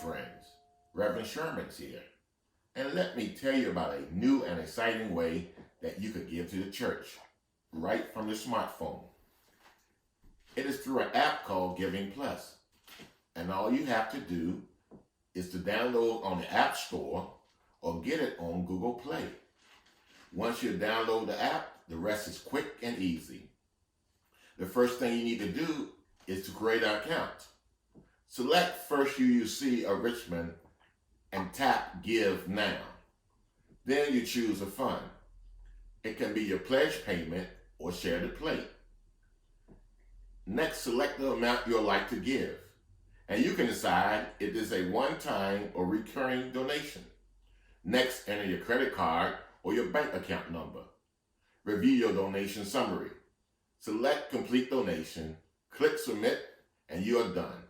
friends. Reverend Sherman's here. And let me tell you about a new and exciting way that you could give to the church right from your smartphone. It is through an app called Giving Plus. And all you have to do is to download on the App Store or get it on Google Play. Once you download the app, the rest is quick and easy. The first thing you need to do is to create an account. Select First UUC of Richmond and tap Give Now. Then you choose a fund. It can be your pledge payment or share the plate. Next, select the amount you'd like to give. And you can decide if it is a one-time or recurring donation. Next, enter your credit card or your bank account number. Review your donation summary. Select Complete Donation, click Submit, and you are done.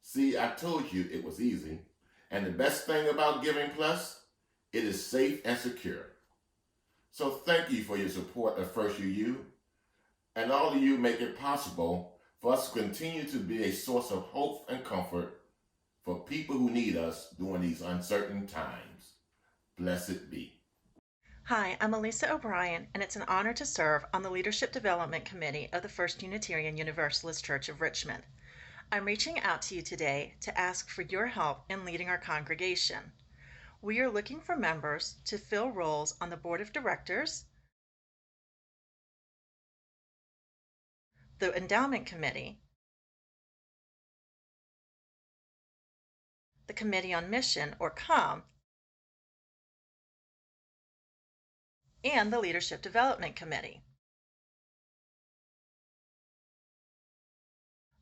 See, I told you it was easy. And the best thing about Giving Plus, it is safe and secure. So thank you for your support of First UU, and all of you make it possible for us to continue to be a source of hope and comfort for people who need us during these uncertain times. Blessed be. Hi, I'm Elisa O'Brien, and it's an honor to serve on the Leadership Development Committee of the First Unitarian Universalist Church of Richmond. I'm reaching out to you today to ask for your help in leading our congregation. We are looking for members to fill roles on the Board of Directors, the Endowment Committee, the Committee on Mission, or COM, and the Leadership Development Committee.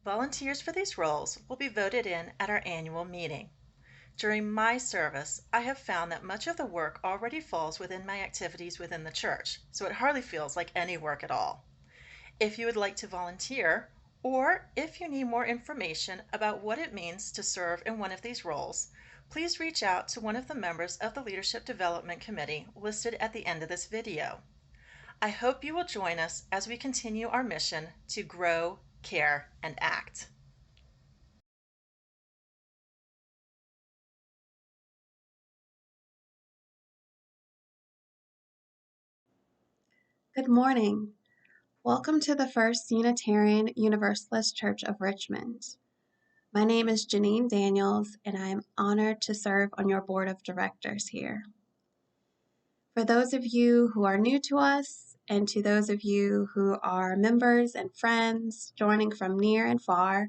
Volunteers for these roles will be voted in at our annual meeting. During my service, I have found that much of the work already falls within my activities within the church, so it hardly feels like any work at all. If you would like to volunteer, or if you need more information about what it means to serve in one of these roles, please reach out to one of the members of the Leadership Development Committee listed at the end of this video. I hope you will join us as we continue our mission to grow, care, and act. Good morning. Welcome to the First Unitarian Universalist Church of Richmond. My name is Jeanne Daniels, and I am honored to serve on your board of directors here. For those of you who are new to us, and to those of you who are members and friends joining from near and far,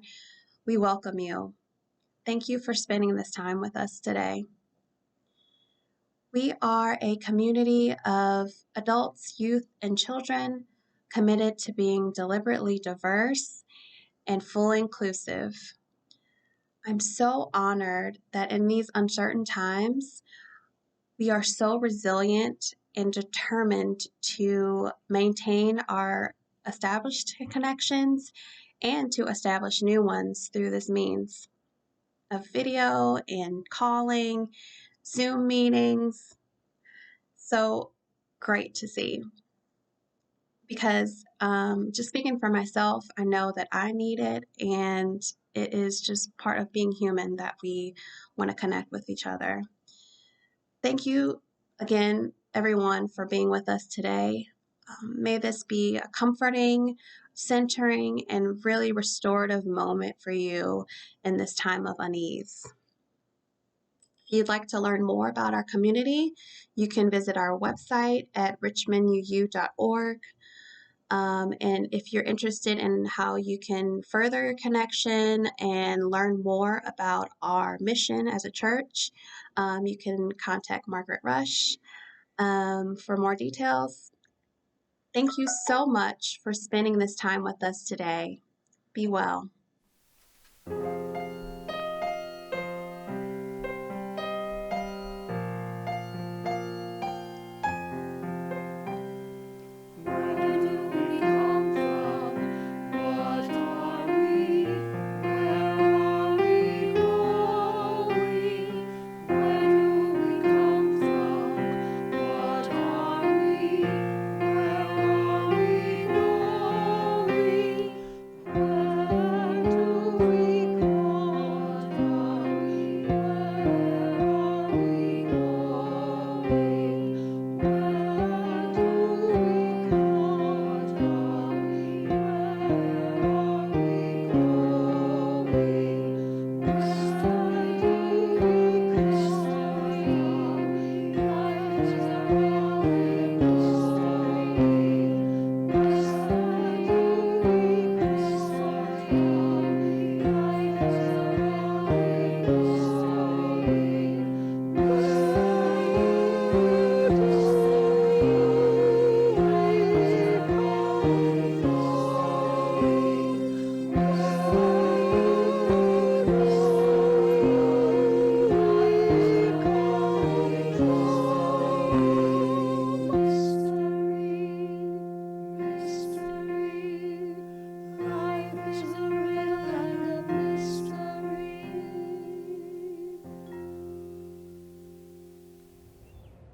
we welcome you. Thank you for spending this time with us today. We are a community of adults, youth, and children committed to being deliberately diverse and fully inclusive. I'm so honored that in these uncertain times, we are so resilient and determined to maintain our established connections and to establish new ones through this means of video and calling, Zoom meetings. So great to see. Because just speaking for myself, I know that I need it, and it is just part of being human that we want to connect with each other. Thank you again, everyone, for being with us today. May this be a comforting, centering, and really restorative moment for you in this time of unease. If you'd like to learn more about our community, you can visit our website at richmonduu.org. And if you're interested in how you can further your connection and learn more about our mission as a church, you can contact Margaret Rush for more details. Thank you so much for spending this time with us today. Be well.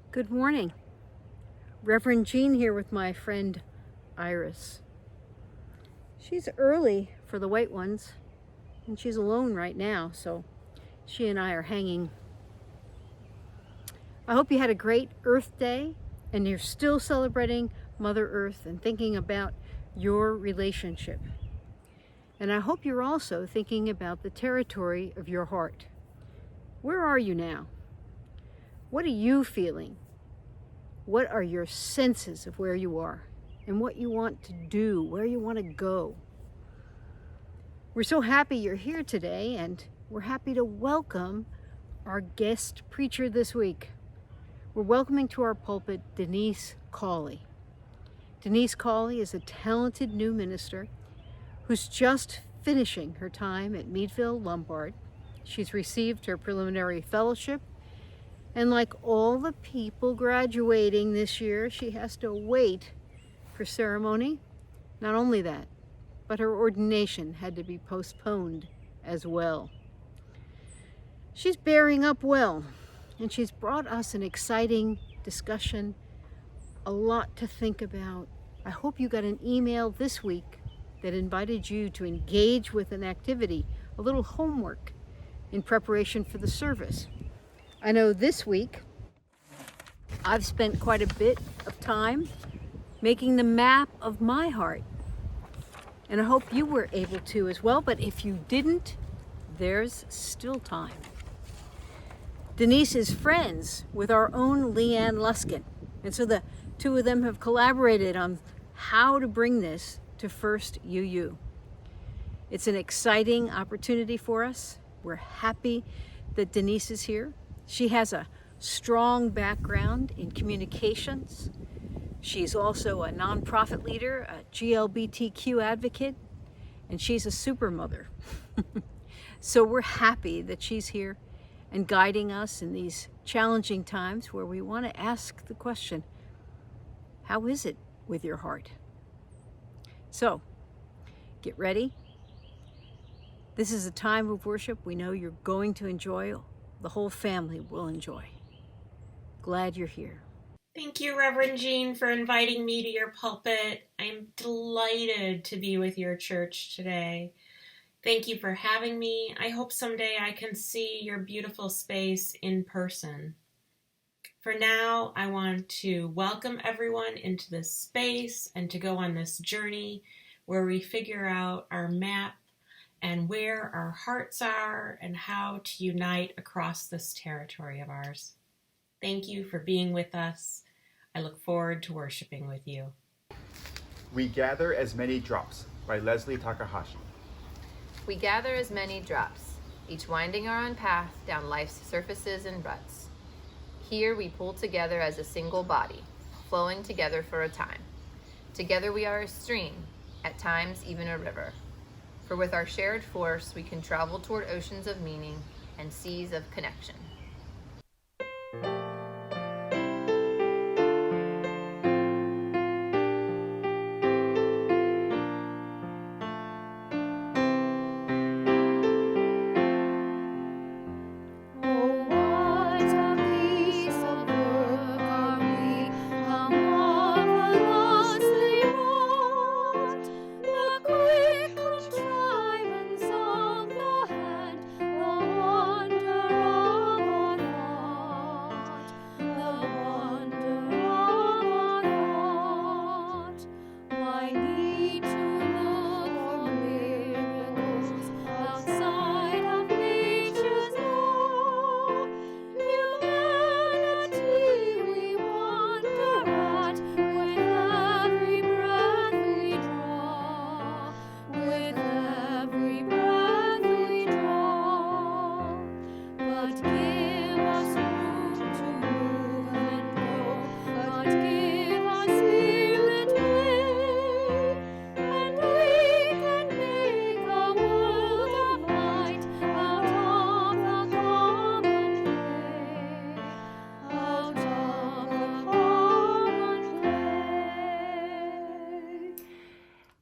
Good morning. Reverend Jeanne here with my friend Iris. She's early for the white ones, and she's alone right now, so she and I are hanging. I hope you had a great Earth Day, and you're still celebrating Mother Earth and thinking about your relationship. And I hope you're also thinking about the territory of your heart. Where are you now? What are you feeling? What are your senses of where you are and what you want to do, where you want to go? We're so happy you're here today, and we're happy to welcome our guest preacher this week. We're welcoming to our pulpit Denise Cawley. Denise Cawley is a talented new minister who's just finishing her time at Meadville Lombard. She's received her preliminary fellowship, and like all the people graduating this year, she has to wait for ceremony. Not only that, but her ordination had to be postponed as well. She's bearing up well, and she's brought us an exciting discussion, a lot to think about. I hope you got an email this week that invited you to engage with an activity, a little homework in preparation for the service. I know this week I've spent quite a bit of time making the map of my heart, and I hope you were able to as well, but if you didn't, there's still time. Denise is friends with our own Leanne Luskin, and so the two of them have collaborated on how to bring this to First UU. It's an exciting opportunity for us. We're happy that Denise is here. She has a strong background in communications. She's also a nonprofit leader, a GLBTQ advocate, and she's a super mother. So we're happy that she's here and guiding us in these challenging times where we want to ask the question, how is it with your heart? So get ready. This is a time of worship we know you're going to enjoy. The whole family will enjoy. Glad you're here. Thank you, Reverend Jeanne, for inviting me to your pulpit. I'm delighted to be with your church today. Thank you for having me. I hope someday I can see your beautiful space in person. For now, I want to welcome everyone into this space and to go on this journey where we figure out our map and where our hearts are and how to unite across this territory of ours. Thank you for being with us. I look forward to worshiping with you. We Gather as Many Drops by Leslie Takahashi. We gather as many drops, each winding our own path down life's surfaces and ruts. Here we pull together as a single body, flowing together for a time. Together we are a stream, at times even a river. For with our shared force we can travel toward oceans of meaning and seas of connection.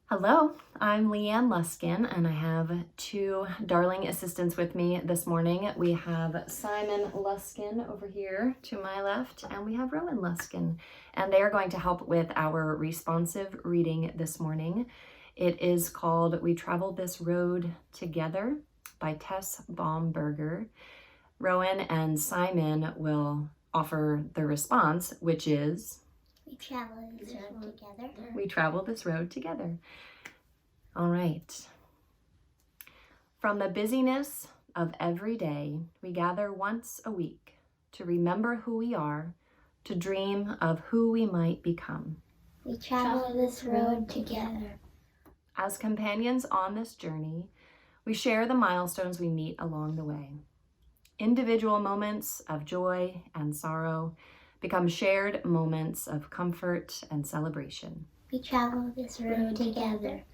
Hello, I'm Leanne Luskin, and I have two darling assistants with me this morning. We have Simon Luskin over here to my left, and we have Rowan Luskin, and they are going to help with our responsive reading this morning. It is called We Traveled This Road Together by Tess Baumberger. Rowan and Simon will offer the response, which is, We traveled this road together. We traveled this road together. All right. From the busyness of every day, we gather once a week to remember who we are, to dream of who we might become. We traveled this road together. As companions on this journey, we share the milestones we meet along the way. Individual moments of joy and sorrow become shared moments of comfort and celebration. We traveled this road together.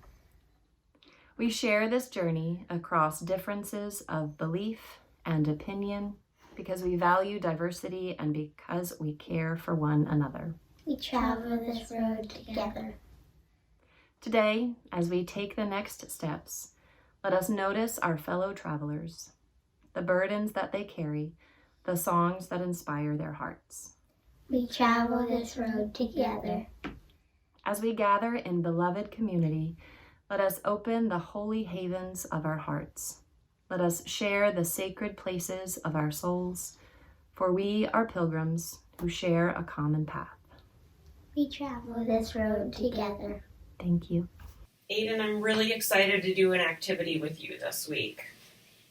We share this journey across differences of belief and opinion because we value diversity and because we care for one another. We traveled this road together. Today, as we take the next steps, let us notice our fellow travelers, the burdens that they carry, the songs that inspire their hearts. We traveled this road together. As we gather in beloved community, let us open the holy havens of our hearts. Let us share the sacred places of our souls, for we are pilgrims who share a common path. We travel this road together. Thank you. Aiden, I'm really excited to do an activity with you this week.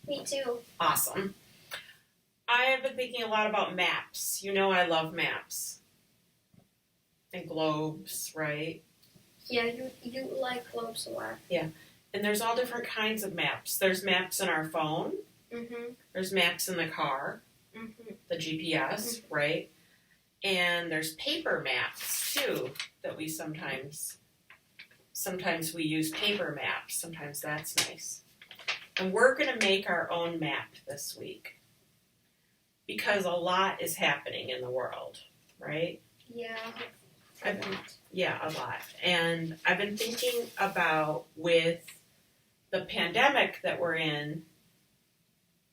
Me too. Awesome. I have been thinking a lot about maps. You know I love maps. And globes, right? Yeah, you like globes a lot. Yeah. And there's all different kinds of maps. There's maps in our phone. Mm-hmm. There's maps in the car. Mm-hmm. The GPS, right? And there's paper maps, too, that we sometimes we use paper maps. Sometimes that's nice. And we're going to make our own map this week because a lot is happening in the world, right? Yeah. Yeah, a lot. And I've been thinking about with the pandemic that we're in,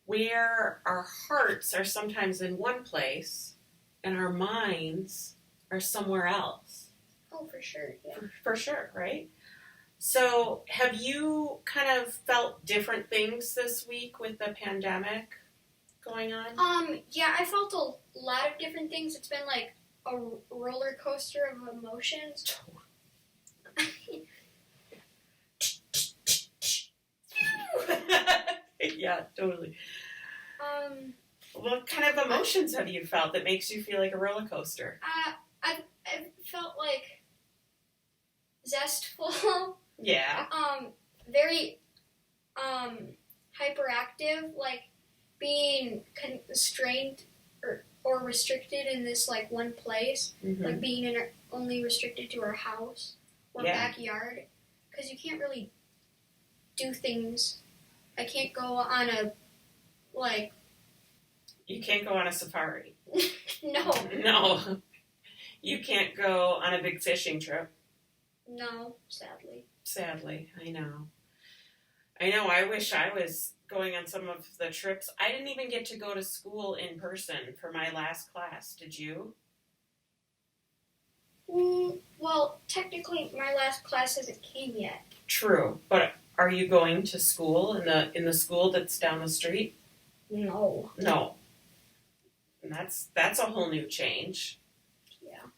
where our hearts are sometimes in one place and our minds are somewhere else. Oh, for sure. Yeah. For sure, right? So have you kind of felt different things this week with the pandemic going on? Yeah, I felt a lot of different things. It's been like a roller coaster of emotions. Yeah, totally. What kind of emotions have you felt that makes you feel like a roller coaster? I felt like zestful. Yeah. Very hyperactive, like being constrained or restricted in this like one place, like being only restricted to our house or backyard, because you can't really do things. I can't go on a You can't go on a safari. No. No. You can't go on a big fishing trip. No, sadly. Sadly, I know. I wish I was going on some of the trips. I didn't even get to go to school in person for my last class. Did you? Well, technically, my last class hasn't came yet. True, but are you going to school in the school that's down the street? No. No. And that's a whole new change. Yeah.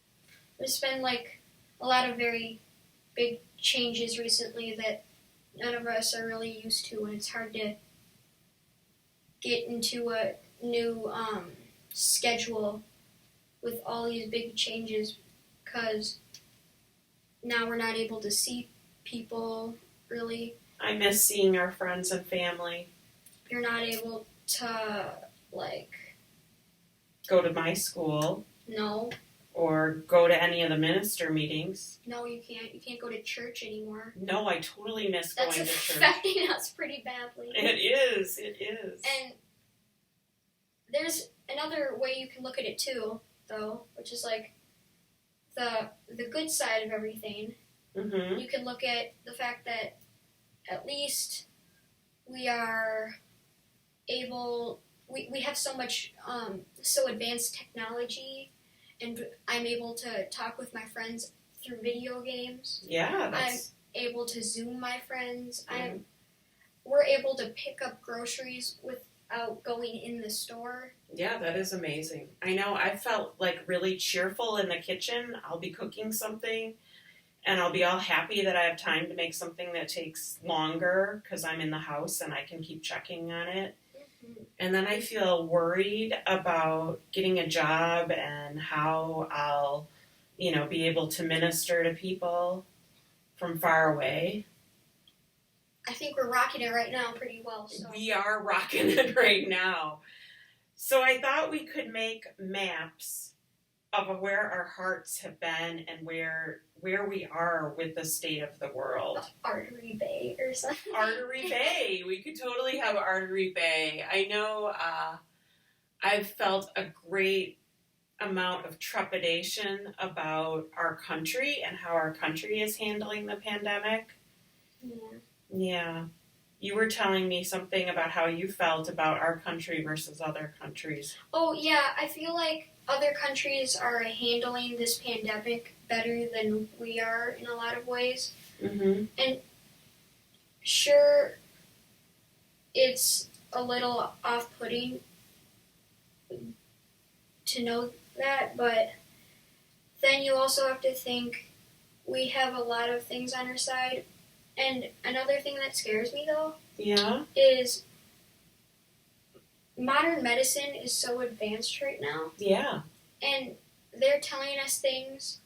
There's been like a lot of very big changes recently that none of us are really used to, and it's hard to get into a new schedule with all these big changes, because now we're not able to see people really. I miss seeing our friends and family. You're not able to go to my school. No. Or go to any of the minister meetings. No, you can't. You can't go to church anymore. No, I totally miss going to church. That's affecting us pretty badly. It is. And there's another way you can look at it too, though, which is like the good side of everything. Mm-hmm. You can look at the fact that at least we are able, we have so much, so advanced technology, and I'm able to talk with my friends through video games. Yeah, I'm able to Zoom my friends. We're able to pick up groceries without going in the store. Yeah, that is amazing. I know I felt like really cheerful in the kitchen. I'll be cooking something and I'll be all happy that I have time to make something that takes longer because I'm in the house and I can keep checking on it. Mm-hmm. And then I feel worried about getting a job and how I'll, be able to minister to people from far away. I think we're rocking it right now pretty well. So. We are rocking it right now. So I thought we could make maps of where our hearts have been and where we are with the state of the world. Artery Bay or something. Artery Bay. We could totally have Artery Bay. I know I've felt a great amount of trepidation about our country and how our country is handling the pandemic. Yeah. Yeah. You were telling me something about how you felt about our country versus other countries. Oh, yeah. I feel like other countries are handling this pandemic better than we are in a lot of ways. Mm-hmm. And sure, it's a little off-putting to know that, but then you also have to think we have a lot of things on our side. And another thing that scares me, though, is modern medicine is so advanced right now. Yeah. And they're telling us things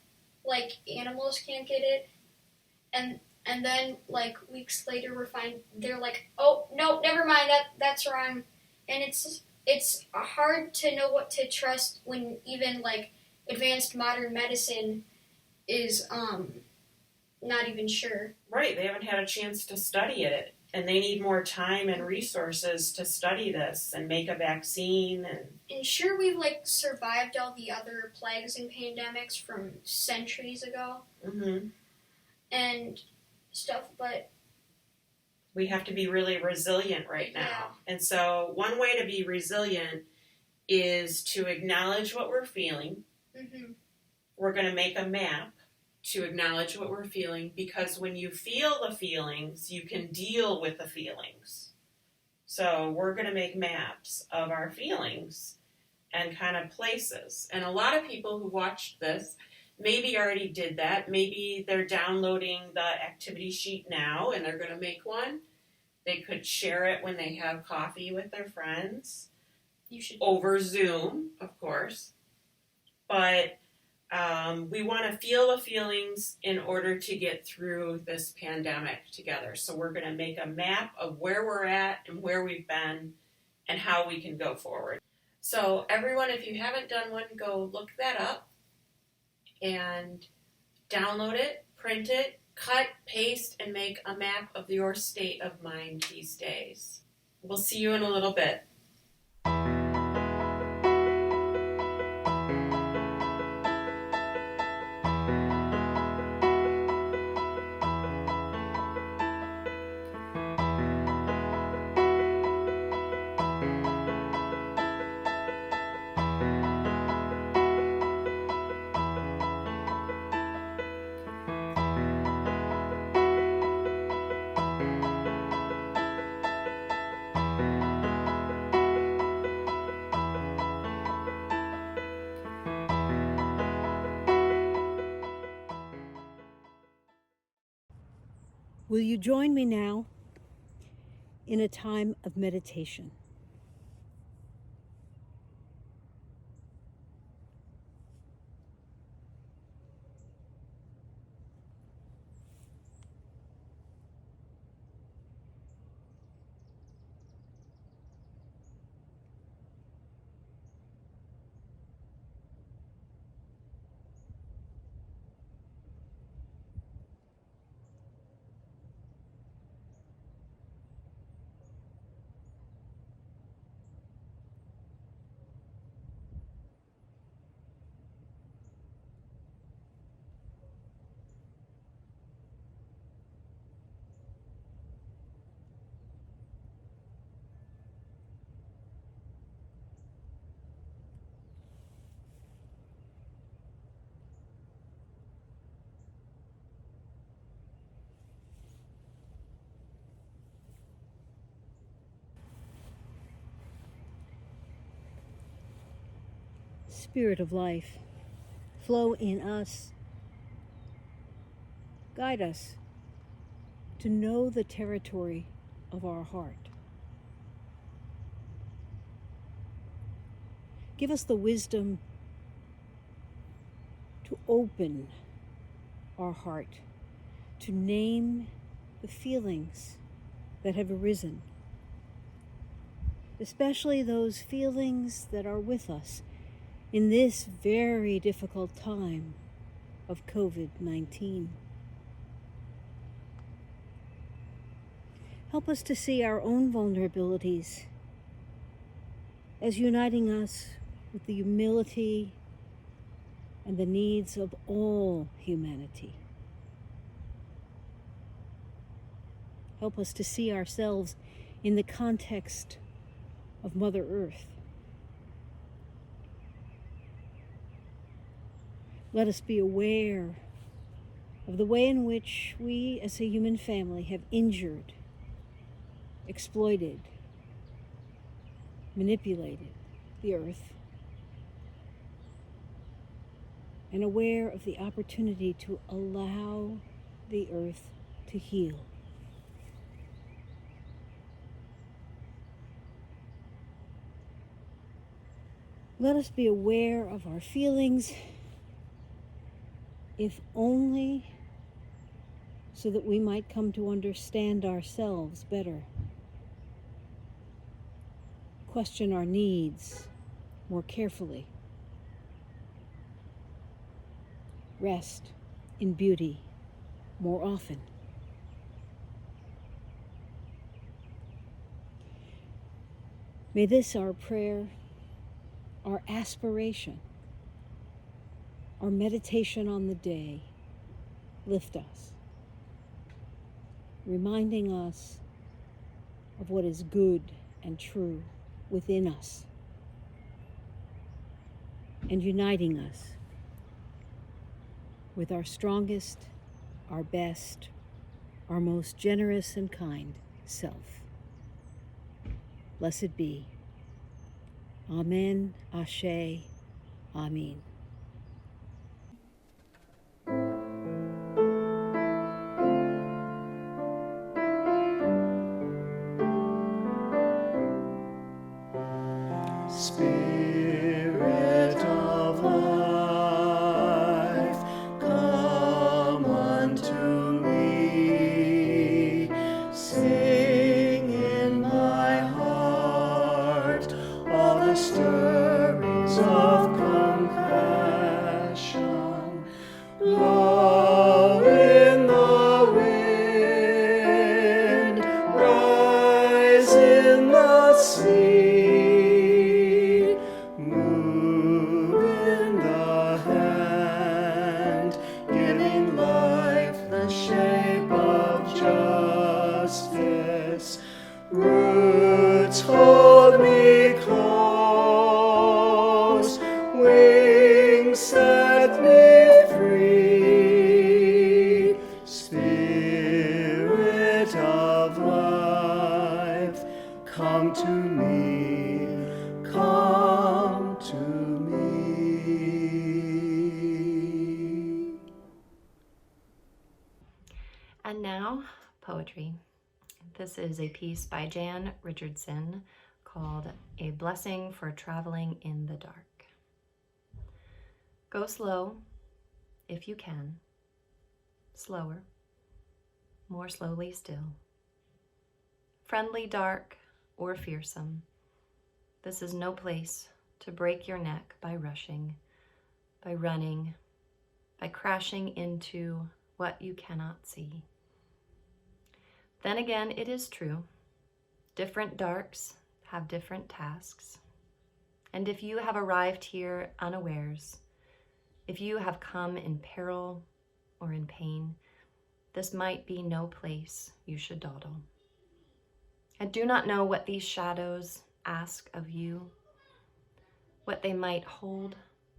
like animals can't get it, and then like weeks later they're like, oh no, never mind, that's wrong. And it's hard to know what to trust when even like advanced modern medicine is not even sure. Right, they haven't had a chance to study it, and they need more time and resources to study this and make a vaccine. And sure, we've like survived all the other plagues and pandemics from centuries ago, and stuff, but we have to be really resilient right now. Yeah. And so one way to be resilient is to acknowledge what we're feeling. Mm-hmm. We're going to make a map to acknowledge what we're feeling, because when you feel the feelings, you can deal with the feelings. So we're going to make maps of our feelings and kind of places. And a lot of people who watched this maybe already did that. Maybe they're downloading the activity sheet now and they're going to make one. They could share it when they have coffee with their friends. You should over Zoom, of course. But we want to feel the feelings in order to get through this pandemic together. So we're going to make a map of where we're at and where we've been and how we can go forward. So everyone, if you haven't done one, go look that up and download it, print it, cut, paste, and make a map of your state of mind these days. We'll see you in a little bit. Will you join me now in a time of meditation? Spirit of life, flow in us. Guide us to know the territory of our heart. Give us the wisdom to open our heart, to name the feelings that have arisen, especially those feelings that are with us in this very difficult time of COVID-19. Help us to see our own vulnerabilities as uniting us with the humility and the needs of all humanity. Help us to see ourselves in the context of Mother Earth. Let us be aware of the way in which we as a human family have injured, exploited, manipulated the earth, and aware of the opportunity to allow the earth to heal. Let us be aware of our feelings, if only so that we might come to understand ourselves better, question our needs more carefully, rest in beauty more often. May this, our prayer, our aspiration, our meditation on the day, lift us, reminding us of what is good and true within us, and uniting us with our strongest, our best, our most generous and kind self. Blessed be. Amen, Ashe, Amen. Spirit of life, come unto me. Sing in my heart all the stirrings of compassion. Blow in the wind, rise in the sea. Roots hold me close, wings set me free. Spirit of life, come to me, come to me. And now, poetry. This is a piece by Jeanne Richardson called A Blessing for Traveling in the Dark. Go slow, if you can. Slower, more slowly still. Friendly, dark, or fearsome, this is no place to break your neck by rushing, by running, by crashing into what you cannot see. Then again, it is true, different darks have different tasks. And if you have arrived here unawares, if you have come in peril or in pain, this might be no place you should dawdle. I do not know what these shadows ask of you, what they might hold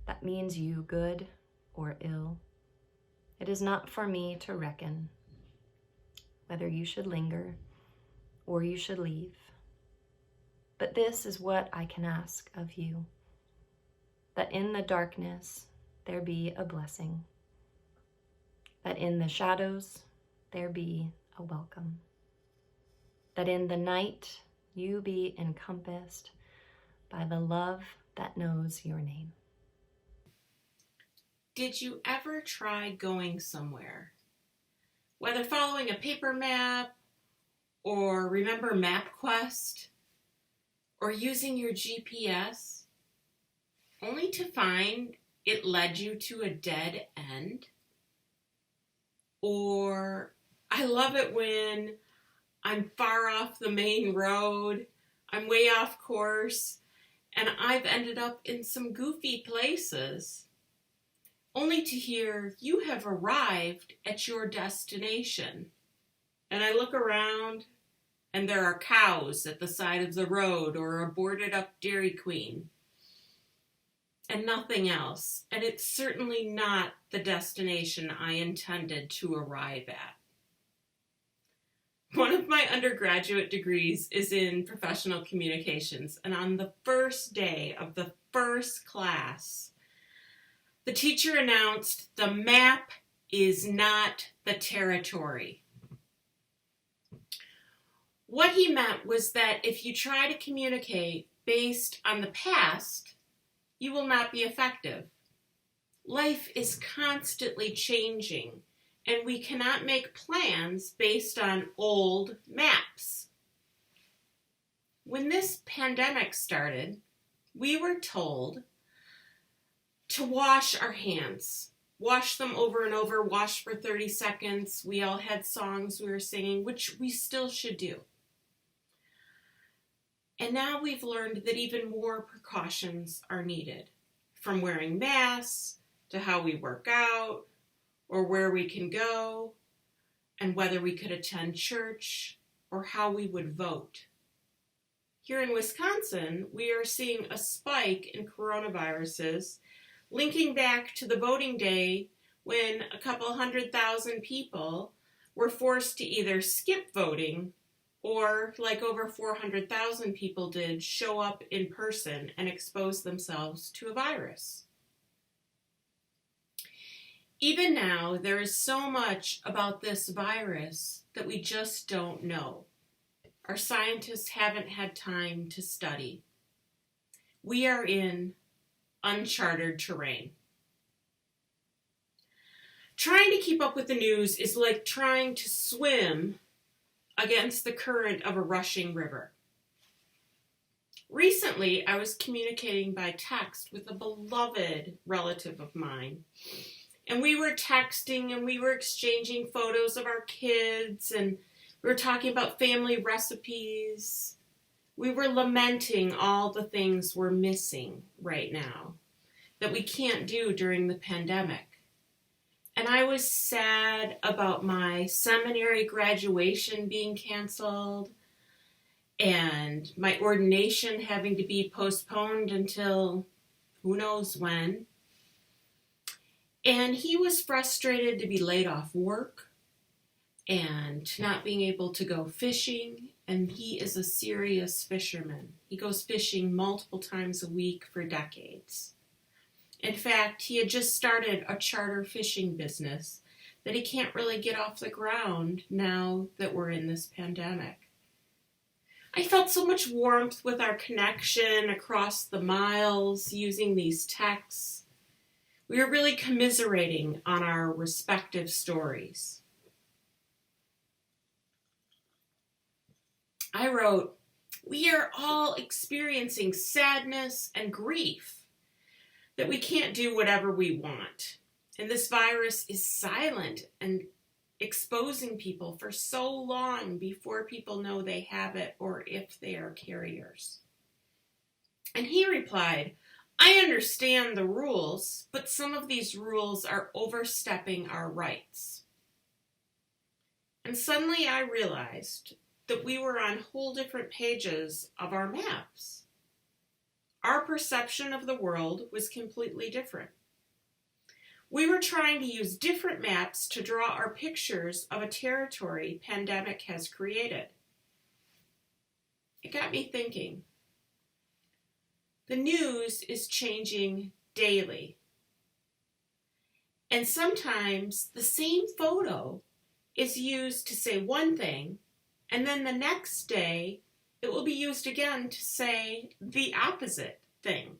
that means you good or ill. It is not for me to reckon whether you should linger or you should leave. But this is what I can ask of you. that in the darkness there be a blessing, that in the shadows there be a welcome, that in the night you be encompassed by the love that knows your name. Did you ever try going somewhere? Whether following a paper map, or remember MapQuest, or using your GPS, only to find it led you to a dead end? Or I love it when I'm far off the main road, I'm way off course, and I've ended up in some goofy places, only to hear you have arrived at your destination. And I look around, and there are cows at the side of the road or a boarded up Dairy Queen, and nothing else. And it's certainly not the destination I intended to arrive at. One of my undergraduate degrees is in professional communications, and on the first day of the first class, the teacher announced the map is not the territory. What he meant was that if you try to communicate based on the past, you will not be effective. Life is constantly changing, and we cannot make plans based on old maps. When this pandemic started, we were told to wash our hands. Wash them over and over, wash for 30 seconds. We all had songs we were singing, which we still should do. And now we've learned that even more precautions are needed, from wearing masks to how we work out or where we can go and whether we could attend church or how we would vote. Here in Wisconsin, we are seeing a spike in coronaviruses linking back to the voting day when a couple 100,000 people were forced to either skip voting or, like over 400,000 people did, show up in person and expose themselves to a virus. Even now, there is so much about this virus that we just don't know. Our scientists haven't had time to study. We are in uncharted terrain. Trying to keep up with the news is like trying to swim against the current of a rushing river. Recently, I was communicating by text with a beloved relative of mine. And we were texting and we were exchanging photos of our kids and we were talking about family recipes. We were lamenting all the things we're missing right now that we can't do during the pandemic. And I was sad about my seminary graduation being canceled and my ordination having to be postponed until who knows when. And he was frustrated to be laid off work and not being able to go fishing. And he is a serious fisherman. He goes fishing multiple times a week for decades. In fact, he had just started a charter fishing business that he can't really get off the ground now that we're in this pandemic. I felt so much warmth with our connection across the miles using these texts. We were really commiserating on our respective stories. I wrote, "We are all experiencing sadness and grief that we can't do whatever we want. And this virus is silent and exposing people for so long before people know they have it or if they are carriers." And he replied, "I understand the rules, but some of these rules are overstepping our rights." And suddenly I realized that we were on whole different pages of our maps. Our perception of the world was completely different. We were trying to use different maps to draw our pictures of a territory pandemic has created. It got me thinking. The news is changing daily. And sometimes the same photo is used to say one thing, and then the next day it will be used again to say the opposite thing.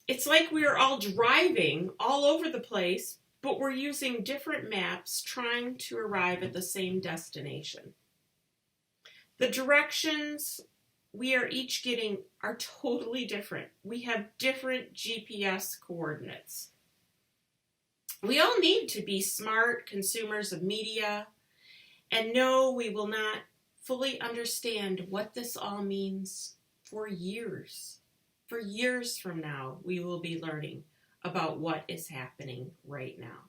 It's like we are all driving all over the place, but we're using different maps trying to arrive at the same destination. The directions we are each getting are totally different. We have different GPS coordinates. We all need to be smart consumers of media and know we will not fully understand what this all means for years. For years from now, we will be learning about what is happening right now.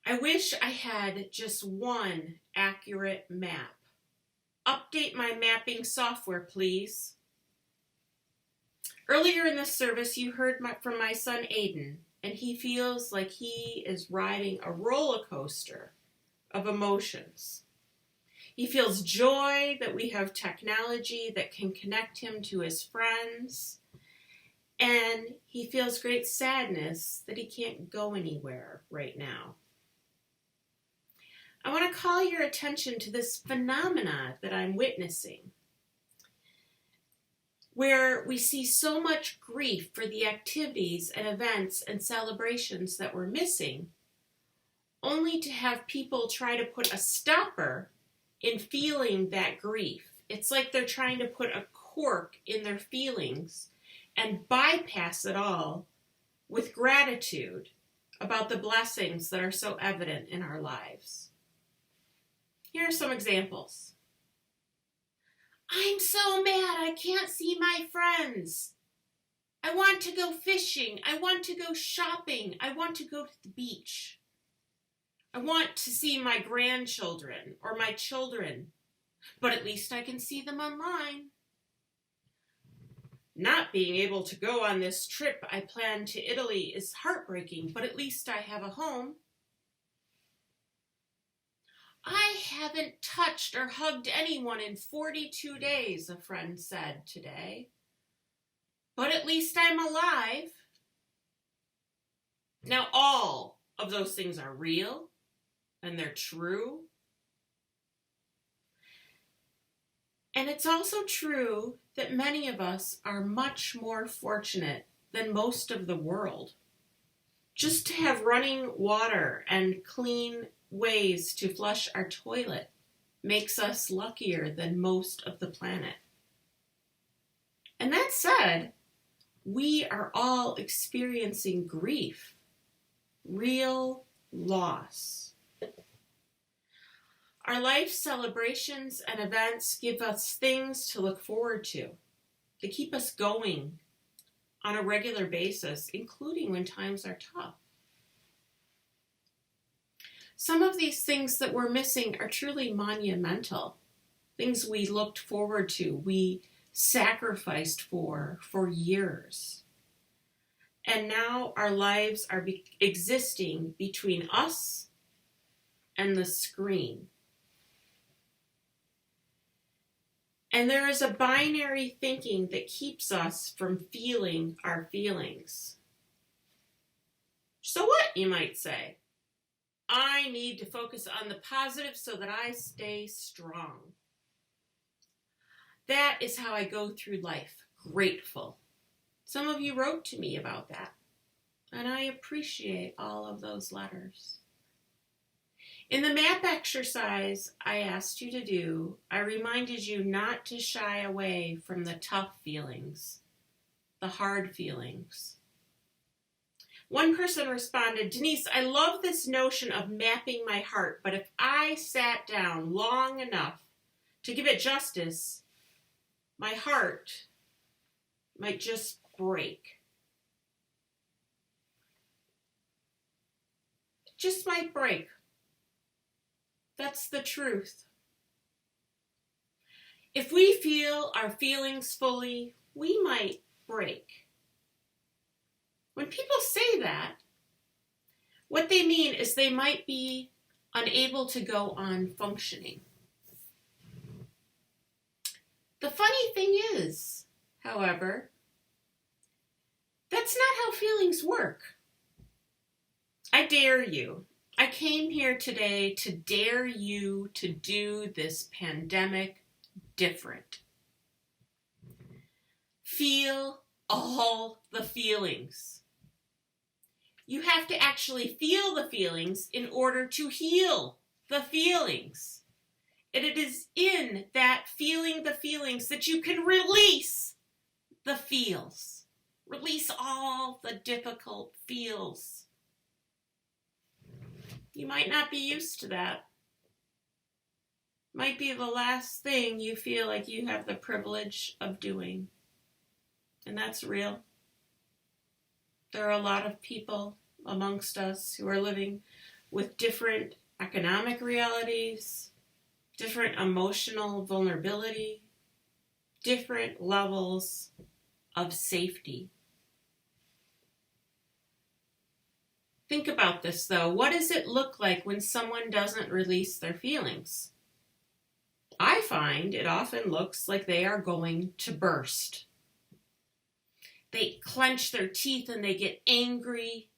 I wish I had just one accurate map. Update my mapping software, please. Earlier in this service, you heard from my son Aiden, and he feels like he is riding a roller coaster of emotions. He feels joy that we have technology that can connect him to his friends, and he feels great sadness that he can't go anywhere right now. I want to call your attention to this phenomena that I'm witnessing, where we see so much grief for the activities and events and celebrations that we're missing, only to have people try to put a stopper in feeling that grief. It's like they're trying to put a cork in their feelings and bypass it all with gratitude about the blessings that are so evident in our lives. Here are some examples. I'm so mad I can't see my friends. I want to go fishing. I want to go shopping. I want to go to the beach. I want to see my grandchildren or my children, but at least I can see them online. Not being able to go on this trip I planned to Italy is heartbreaking, but at least I have a home. I haven't touched or hugged anyone in 42 days, a friend said today. But at least I'm alive. Now, all of those things are real and they're true. And it's also true that many of us are much more fortunate than most of the world. Just to have running water and clean ways to flush our toilet makes us luckier than most of the planet. And that said, we are all experiencing grief, real loss. Our life celebrations and events give us things to look forward to. They keep us going on a regular basis, including when times are tough. Some of these things that we're missing are truly monumental, things we looked forward to, we sacrificed for years. And now our lives are existing between us and the screen. And there is a binary thinking that keeps us from feeling our feelings. So what, you might say? I need to focus on the positive so that I stay strong. That is how I go through life, grateful. Some of you wrote to me about that, and I appreciate all of those letters. In the map exercise I asked you to do, I reminded you not to shy away from the tough feelings, the hard feelings. One person responded, Denise, I love this notion of mapping my heart, but if I sat down long enough to give it justice, my heart might just break. It just might break. That's the truth. If we feel our feelings fully, we might break. When people say that, what they mean is they might be unable to go on functioning. The funny thing is, however, That's not how feelings work. I dare you. I came here today to dare you to do this pandemic different. Feel all the feelings. You have to actually feel the feelings in order to heal the feelings. And it is in that feeling the feelings that you can release the feels. Release all the difficult feels. You might not be used to that. Might be the last thing you feel like you have the privilege of doing. And that's real. There are a lot of people amongst us who are living with different economic realities, different emotional vulnerability, different levels of safety. Think about this though. What does it look like when someone doesn't release their feelings? I find it often looks like they are going to burst. They clench their teeth and they get angry.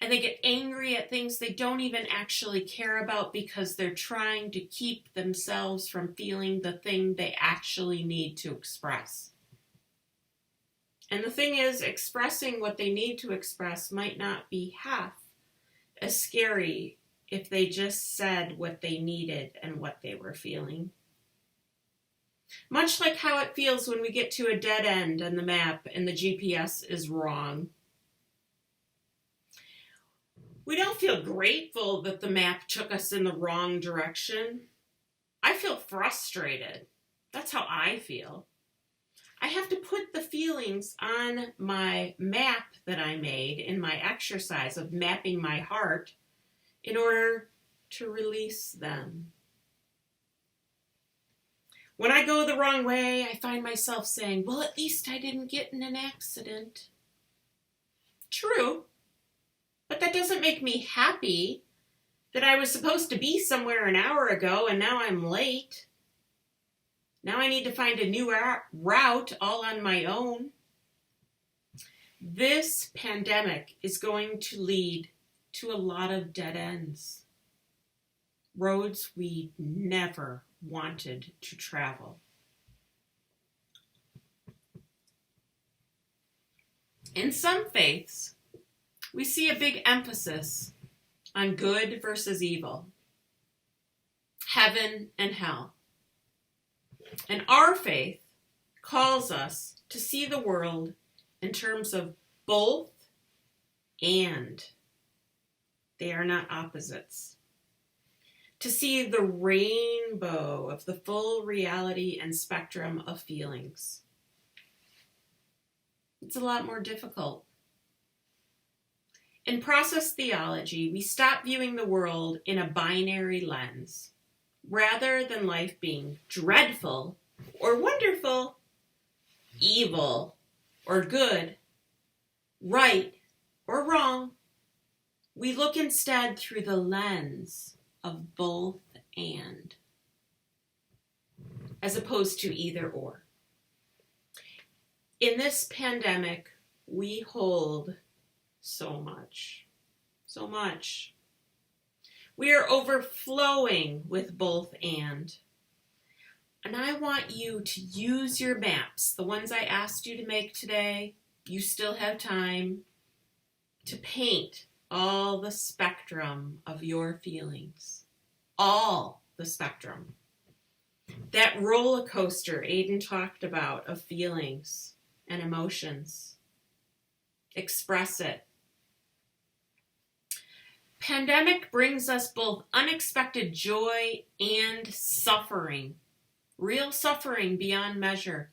And they get angry at things they don't even actually care about because they're trying to keep themselves from feeling the thing they actually need to express. And the thing is, expressing what they need to express might not be half as scary if they just said what they needed and what they were feeling. Much like how it feels when we get to a dead end on the map and the GPS is wrong. We don't feel grateful that the map took us in the wrong direction. I feel frustrated. That's how I feel. I have to put the feelings on my map that I made in my exercise of mapping my heart in order to release them. When I go the wrong way, I find myself saying, well, at least I didn't get in an accident. True. But that doesn't make me happy that I was supposed to be somewhere an hour ago and now I'm late. Now I need to find a new route all on my own. This pandemic is going to lead to a lot of dead ends. Roads we never wanted to travel. In some faiths, we see a big emphasis on good versus evil, heaven and hell. And our faith calls us to see the world in terms of both and. They are not opposites. To see the rainbow of the full reality and spectrum of feelings. It's a lot more difficult. In process theology, we stop viewing the world in a binary lens, rather than life being dreadful or wonderful, evil or good, right or wrong. We look instead through the lens of both and, as opposed to either or. In this pandemic, we hold so much. We are overflowing with both and. And I want you to use your maps, the ones I asked you to make today. You still have time to paint all the spectrum of your feelings. All the spectrum. That roller coaster Aiden talked about of feelings and emotions. Express it. Pandemic brings us both unexpected joy and suffering. Real suffering beyond measure.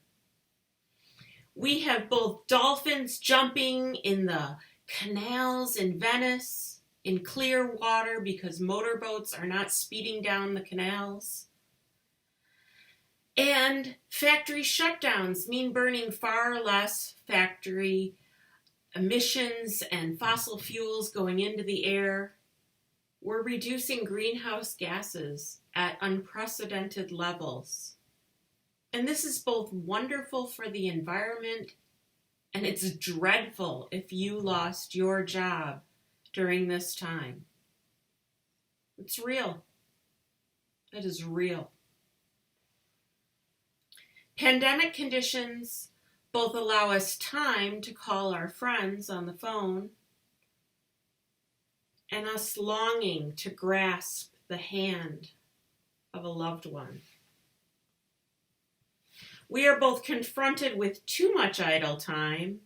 We have both dolphins jumping in the canals in Venice, in clear water because motorboats are not speeding down the canals. And factory shutdowns mean burning far less factory emissions and fossil fuels going into the air. We're reducing greenhouse gases at unprecedented levels. And this is both wonderful for the environment And it's dreadful if you lost your job during this time. It's real. It is real. Pandemic conditions both allow us time to call our friends on the phone and us longing to grasp the hand of a loved one. We are both confronted with too much idle time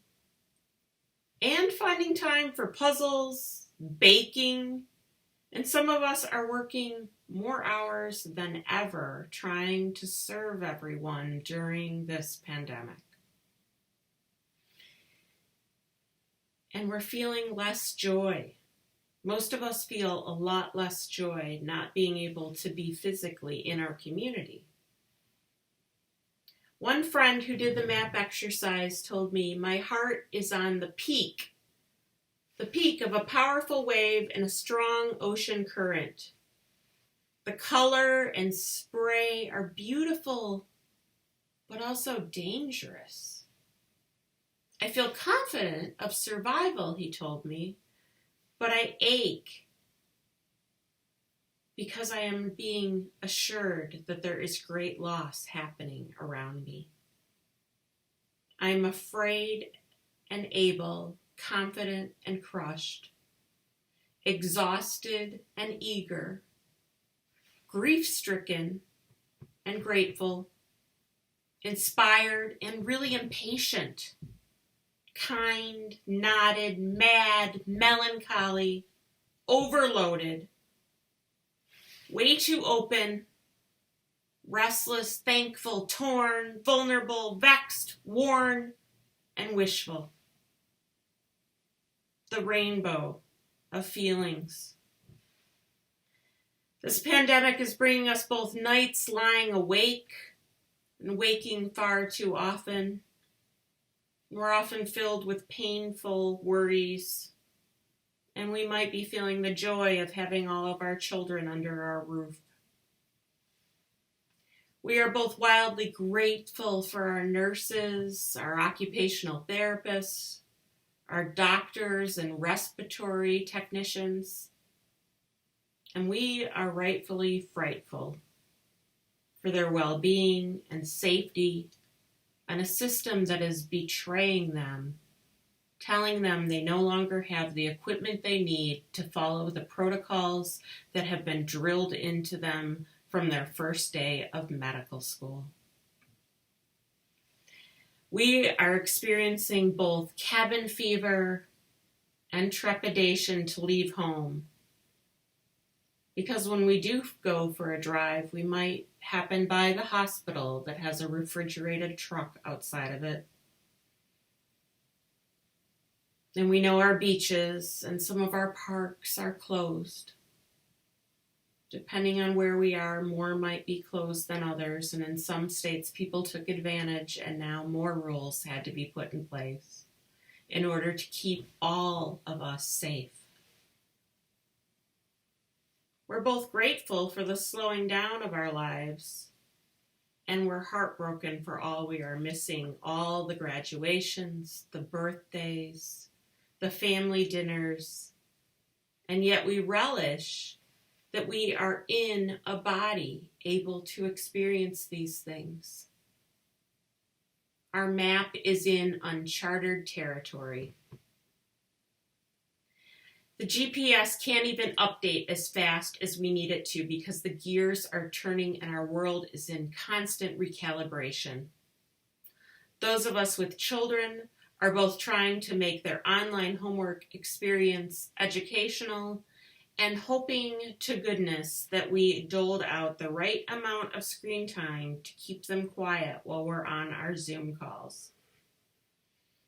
and finding time for puzzles, baking, and some of us are working more hours than ever trying to serve everyone during this pandemic. And we're feeling less joy. Most of us feel a lot less joy not being able to be physically in our community. One friend who did the map exercise told me, "My heart is on the peak of a powerful wave and a strong ocean current. The color and spray are beautiful, but also dangerous. I feel confident of survival," he told me, "but I ache because I am being assured that there is great loss happening around me. I am afraid and able, confident and crushed, exhausted and eager, grief-stricken and grateful, inspired and really impatient, kind, knotted, mad, melancholy, overloaded, way too open, restless, thankful, torn, vulnerable, vexed, worn, and wishful. The rainbow of feelings. This pandemic is bringing us both nights lying awake and waking far too often. We're often filled with painful worries, and we might be feeling the joy of having all of our children under our roof. We are both wildly grateful for our nurses, our occupational therapists, our doctors and respiratory technicians, and we are rightfully frightful for their well-being and safety and a system that is betraying them, telling them they no longer have the equipment they need to follow the protocols that have been drilled into them from their first day of medical school. We are experiencing both cabin fever and trepidation to leave home, because when we do go for a drive, we might happen by the hospital that has a refrigerated truck outside of it. And we know our beaches and some of our parks are closed. Depending on where we are, more might be closed than others, and in some states people took advantage and now more rules had to be put in place in order to keep all of us safe. We're both grateful for the slowing down of our lives, and we're heartbroken for all we are missing, all the graduations, the birthdays, the family dinners, and yet we relish that we are in a body able to experience these things. Our map is in uncharted territory. The GPS can't even update as fast as we need it to because the gears are turning and our world is in constant recalibration. Those of us with children are both trying to make their online homework experience educational and hoping to goodness that we doled out the right amount of screen time to keep them quiet while we're on our Zoom calls.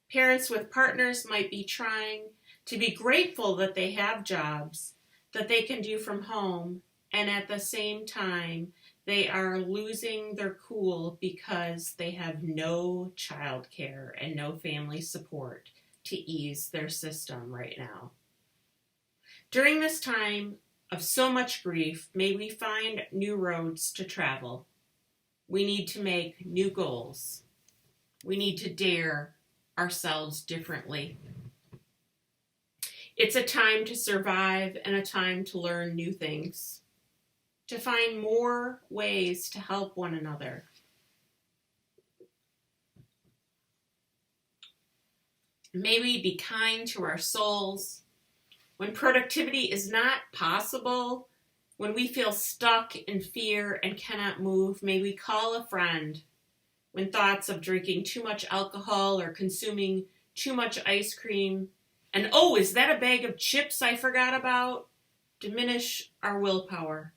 Parents with partners might be trying to be grateful that they have jobs that they can do from home, and at the same time, they are losing their cool because they have no childcare and no family support to ease their system right now. During this time of so much grief, may we find new roads to travel. We need to make new goals. We need to dare ourselves differently. It's a time to survive and a time to learn new things, to find more ways to help one another. May we be kind to our souls. When productivity is not possible, when we feel stuck in fear and cannot move, may we call a friend. When thoughts of drinking too much alcohol or consuming too much ice cream, and oh, is that a bag of chips I forgot about, diminish our willpower.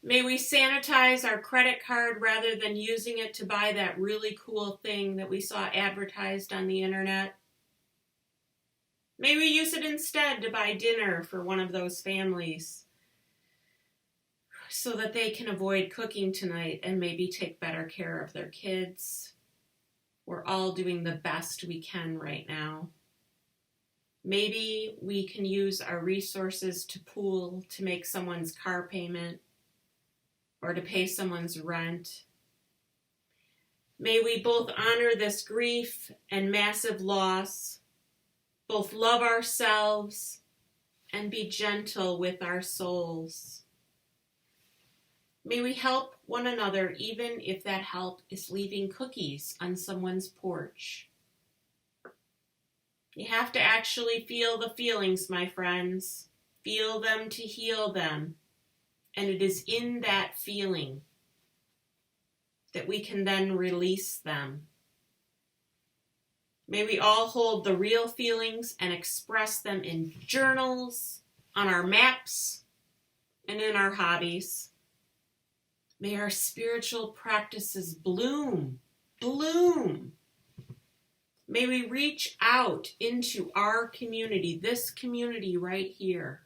May we sanitize our credit card rather than using it to buy that really cool thing that we saw advertised on the internet. May we use it instead to buy dinner for one of those families so that they can avoid cooking tonight and maybe take better care of their kids. We're all doing the best we can right now. Maybe we can use our resources to pool to make someone's car payment or to pay someone's rent. May we both honor this grief and massive loss, both love ourselves and be gentle with our souls. May we help one another even if that help is leaving cookies on someone's porch. You have to actually feel the feelings, my friends. Feel them to heal them. And it is in that feeling that we can then release them. May we all hold the real feelings and express them in journals, on our maps, and in our hobbies. May our spiritual practices bloom. May we reach out into our community, this community right here.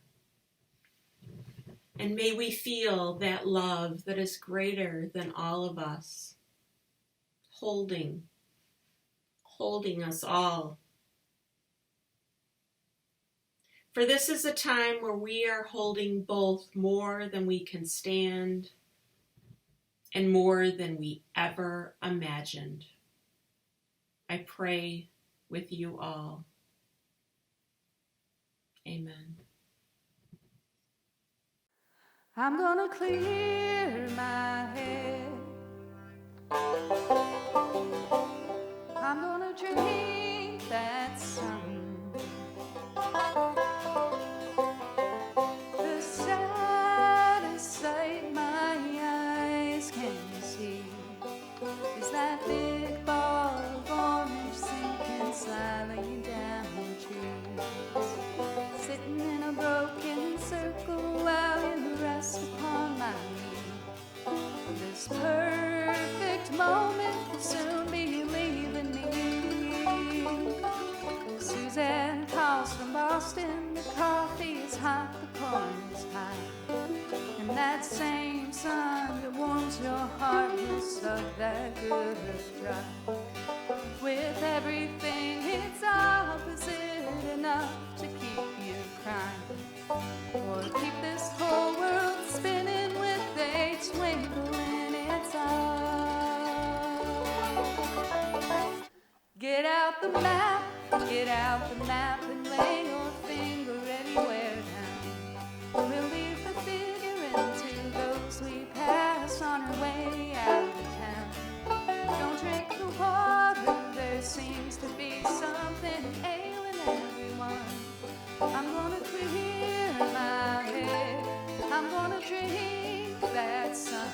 And may we feel that love that is greater than all of us, holding us all. For this is a time where we are holding both more than we can stand and more than we ever imagined. I pray with you all. Amen. I'm gonna clear my head. I'm gonna drink that sun. The saddest sight my eyes can see is that big ball of orange sinking slyly down the trees, sitting in a broken circle while you rest upon my knee. This perfect moment will soon be leaving me. Suzanne calls from Boston, the coffee is hot, the corn is high, and that same sun that warms your heart will suck that good dry. With everything it's opposite, enough to keep you crying, or keep this whole world spinning with a twinkle in its eye. Get out the map, and lay your finger anywhere down. We'll leave the figure into those we pass on our way out of town. Don't drink the water, there seems to be something ailing everyone. I'm gonna clear my head, I'm gonna drink that sun.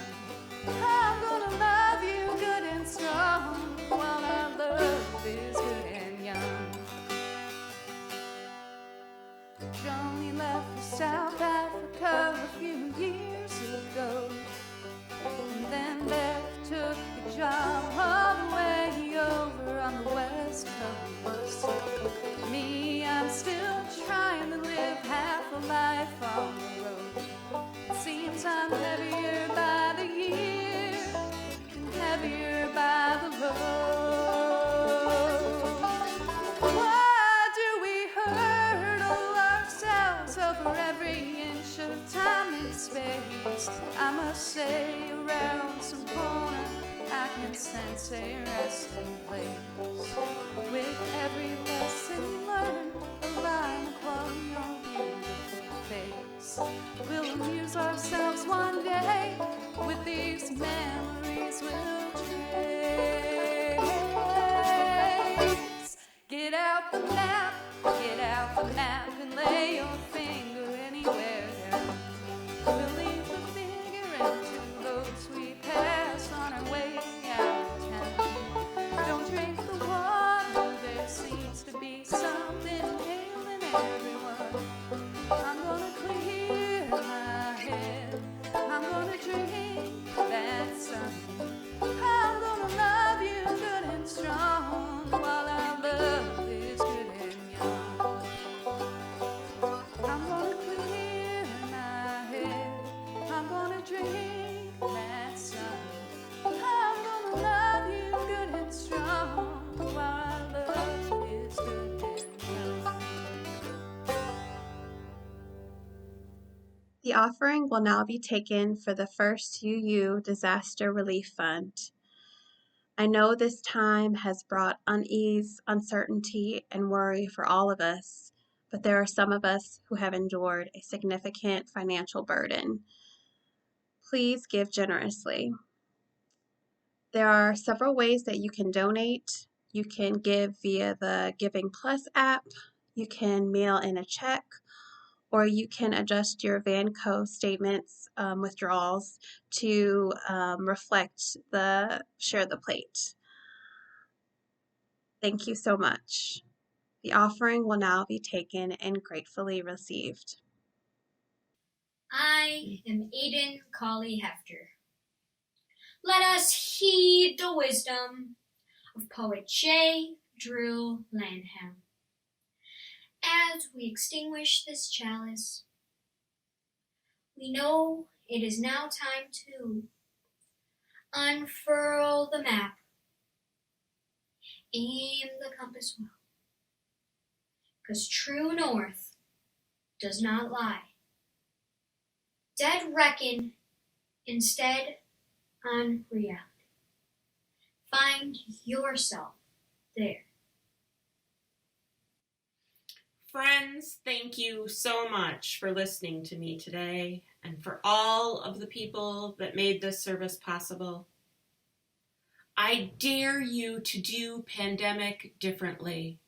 I'm gonna love you good and strong while our love is good and young. Johnny left for South Africa a few years ago, and then Beth took the job all the way over on the West Coast. Me, I'm still trying to live half a life on the road. It seems I'm heavier by the year and heavier by the load. Why do we hurdle ourselves over every inch of time and space? I must say around some corner I can sense a resting place. With every lesson learned, a line upon your beautiful face. We'll amuse ourselves one day with these memories we'll trace. Get out the map, and lay your finger anywhere down. We'll leave the figure into those we pass on our way out of town. Don't drink the water, there seems to be something ailing everyone. I'm gonna clear my head, I'm gonna drink that sun. I'm gonna love you good and strong while our love is good and young. I'm gonna clear my head, I'm gonna drink that sun. I'm gonna love you good and strong while our love is good and young. The offering will now be taken for the First UU Disaster Relief Fund. I know this time has brought unease, uncertainty, and worry for all of us, but there are some of us who have endured a significant financial burden. Please give generously. There are several ways that you can donate. You can give via the Giving Plus app, you can mail in a check, or you can adjust your Vanco statements withdrawals to reflect the Share the Plate. Thank you so much. The offering will now be taken and gratefully received. I am Aiden Cawley Hefter. Let us heed the wisdom of poet J. Drew Lanham. As we extinguish this chalice, we know it is now time to unfurl the map, aim the compass well, 'cause true north does not lie. Dead reckon instead on reality. Find yourself there. Friends, thank you so much for listening to me today and for all of the people that made this service possible. I dare you to do pandemic differently.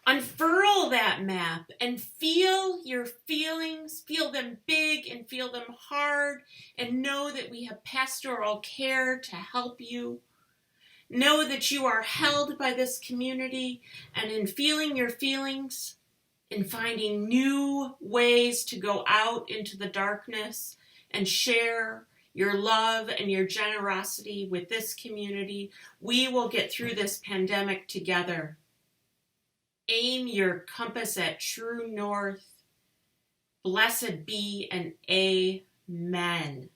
Unfurl that map and feel your feelings, feel them big and feel them hard, and know that we have pastoral care to help you. Know that you are held by this community, and in feeling your feelings, in finding new ways to go out into the darkness and share your love and your generosity with this community, we will get through this pandemic together. Aim your compass at true north. Blessed be and amen.